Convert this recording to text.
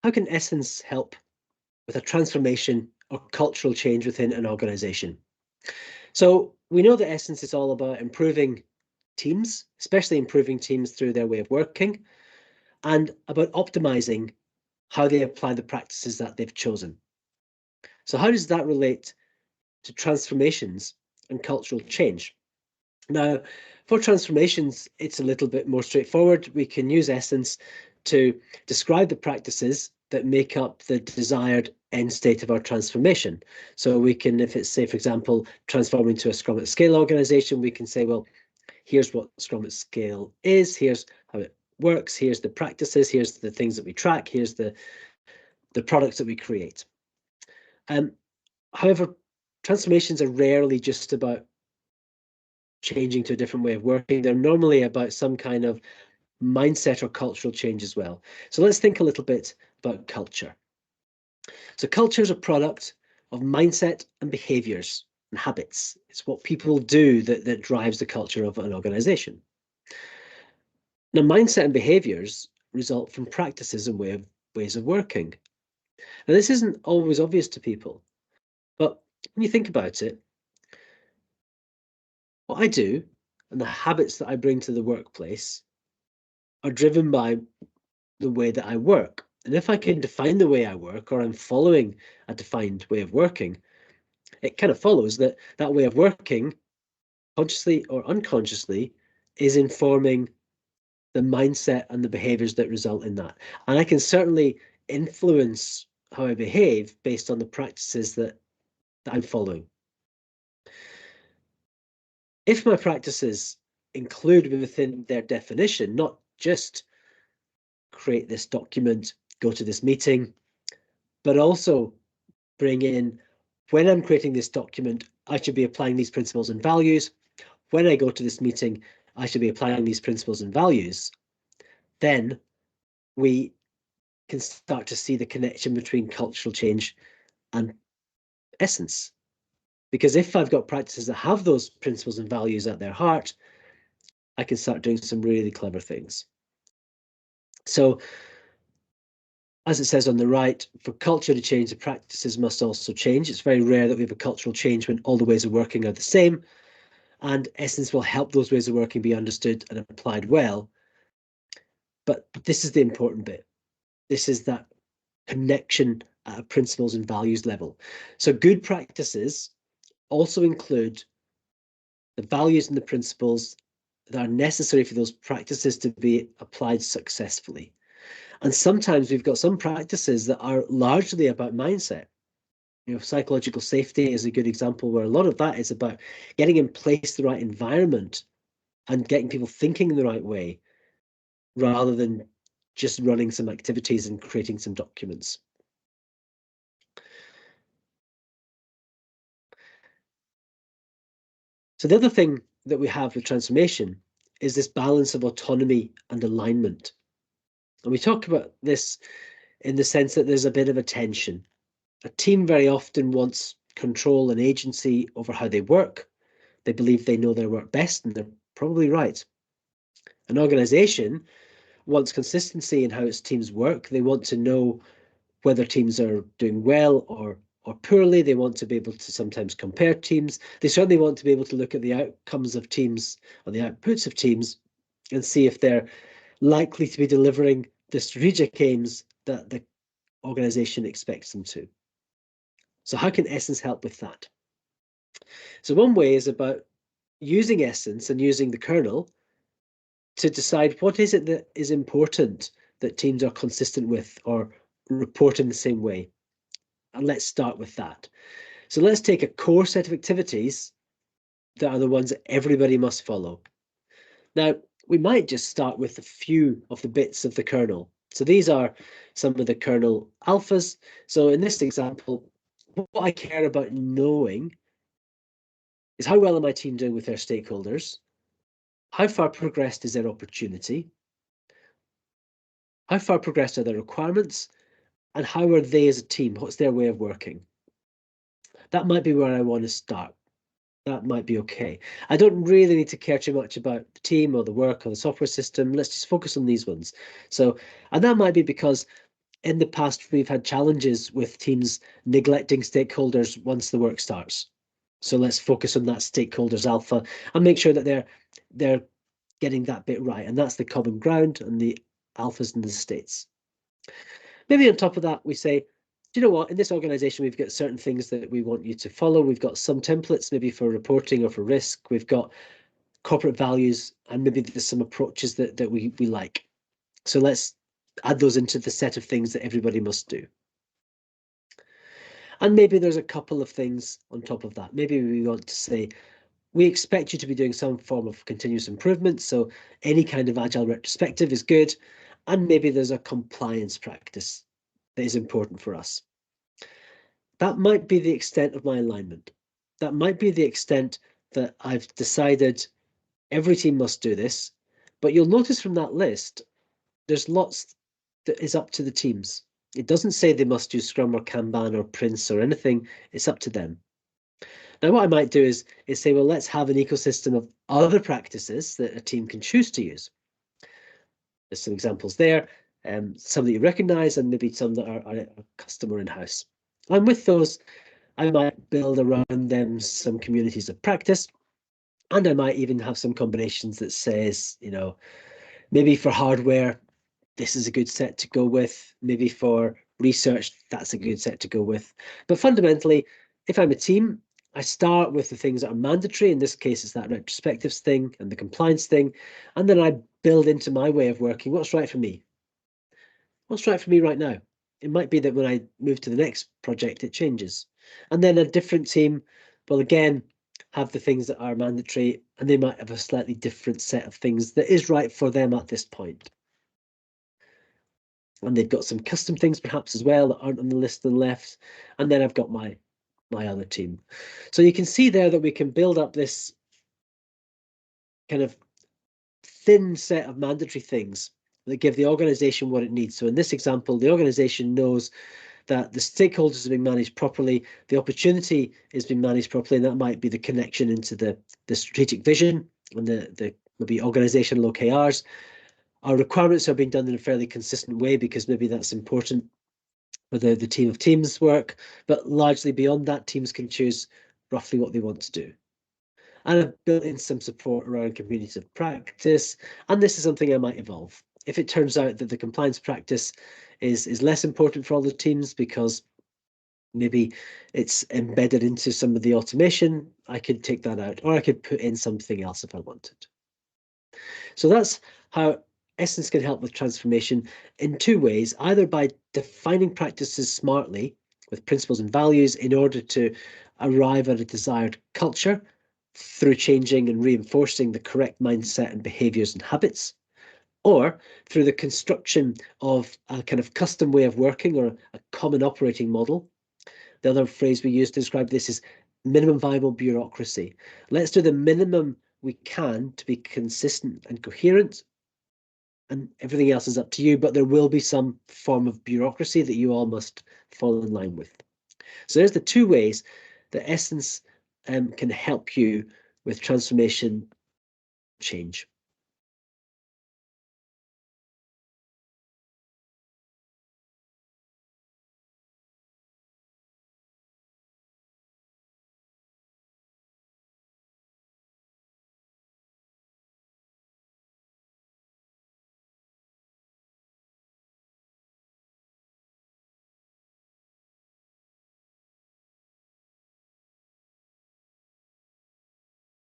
How can Essence help with a transformation or cultural change within an organization? So we know that Essence is all about improving teams, especially improving teams through their way of working, and about optimizing how they apply the practices that they've chosen. So how does that relate to transformations and cultural change? Now, for transformations, it's a little bit more straightforward. We can use Essence to describe the practices that make up the desired end state of our transformation. So we can, if it's, say, for example, transforming to a Scrum at Scale organization, we can say, well, here's what Scrum at Scale is, here's how it works, here's the practices, here's the things that we track, here's the products that we create. However, transformations are rarely just about changing to a different way of working. They're normally about some kind of mindset or cultural change as well. So let's think a little bit about culture. So culture is a product of mindset and behaviors and habits. It's what people do that drives the culture of an organization. Now, mindset and behaviors result from practices and ways of working. Now, this isn't always obvious to people, but when you think about it, what I do and the habits that I bring to the workplace are driven by the way that I work. And if I can define the way I work, or I'm following a defined way of working, it kind of follows that that way of working, consciously or unconsciously, is informing the mindset and the behaviors that result in that. And I can certainly influence how I behave based on the practices that I'm following. If my practices include within their definition, not just create this document, go to this meeting, but also bring in, when I'm creating this document, I should be applying these principles and values. When I go to this meeting, I should be applying these principles and values. Then we can start to see the connection between cultural change and Essence. Because if I've got practices that have those principles and values at their heart, I can start doing some really clever things. So, as it says on the right, for culture to change, the practices must also change. It's very rare that we have a cultural change when all the ways of working are the same. And Essence will help those ways of working be understood and applied well. But this is the important bit. This is that connection at a principles and values level. So good practices also include the values and the principles that are necessary for those practices to be applied successfully. And sometimes we've got some practices that are largely about mindset. You know, psychological safety is a good example where a lot of that is about getting in place the right environment and getting people thinking in the right way, rather than just running some activities and creating some documents. So the other thing that we have with transformation is this balance of autonomy and alignment. And we talk about this in the sense that there's a bit of a tension. A team very often wants control and agency over how they work. They believe they know their work best, and they're probably right. An organization wants consistency in how its teams work. They want to know whether teams are doing well or poorly. They want to be able to sometimes compare teams. They certainly want to be able to look at the outcomes of teams or the outputs of teams and see if they're likely to be delivering the strategic aims that the organization expects them to. So how can Essence help with that? So one way is about using Essence and using the kernel to decide what is it that is important that teams are consistent with or report in the same way. And let's start with that. So let's take a core set of activities that are the ones that everybody must follow. Now, we might just start with a few of the bits of the kernel. So these are some of the kernel alphas. So in this example, what I care about knowing is how well are my team doing with their stakeholders? How far progressed is their opportunity? How far progressed are their requirements? And how are they as a team? What's their way of working? That might be where I want to start. That might be okay. I don't really need to care too much about the team or the work or the software system. Let's just focus on these ones. So, and that might be because in the past, we've had challenges with teams neglecting stakeholders once the work starts. So let's focus on that stakeholders alpha and make sure that they're getting that bit right. And that's the common ground and the alphas and the states. Maybe on top of that, we say, do you know what? In this organization, we've got certain things that we want you to follow. We've got some templates, maybe for reporting or for risk. We've got corporate values, and maybe there's some approaches that we like. So let's add those into the set of things that everybody must do. And maybe there's a couple of things on top of that. Maybe we want to say, we expect you to be doing some form of continuous improvement. So any kind of agile retrospective is good. And maybe there's a compliance practice that is important for us. That might be the extent of my alignment. That might be the extent that I've decided every team must do this. But you'll notice from that list, there's lots that is up to the teams. It doesn't say they must use Scrum or Kanban or Prince or anything. It's up to them. Now, what I might do is say, well, let's have an ecosystem of other practices that a team can choose to use. There's some examples there, some that you recognize and maybe some that are custom or in-house. And with those, I might build around them some communities of practice. And I might even have some combinations that says, you know, maybe for hardware, this is a good set to go with. Maybe for research, that's a good set to go with. But fundamentally, if I'm a team, I start with the things that are mandatory. In this case, it's that retrospectives thing and the compliance thing. And then I build into my way of working what's right for me. What's right for me right now? It might be that when I move to the next project, it changes. And then a different team will again have the things that are mandatory, and they might have a slightly different set of things that is right for them at this point. And they've got some custom things perhaps as well that aren't on the list on the left. And then I've got my other team. So you can see there that we can build up this kind of thin set of mandatory things that give the organization what it needs. So in this example, the organization knows that the stakeholders are being managed properly, the opportunity is being managed properly, and that might be the connection into the strategic vision and the maybe organizational OKRs. Our requirements are being done in a fairly consistent way because maybe that's important for the team of teams work, but largely beyond that, teams can choose roughly what they want to do. And I've built in some support around communities of practice, and this is something I might evolve. If it turns out that the compliance practice is less important for all the teams because maybe it's embedded into some of the automation, I could take that out, or I could put in something else if I wanted. So that's how Essence can help with transformation in two ways, either by defining practices smartly with principles and values in order to arrive at a desired culture through changing and reinforcing the correct mindset and behaviors and habits, or through the construction of a kind of custom way of working or a common operating model. The other phrase we use to describe this is minimum viable bureaucracy. Let's do the minimum we can to be consistent and coherent, and everything else is up to you, but there will be some form of bureaucracy that you all must fall in line with. So there's the two ways that Essence can help you with transformation change.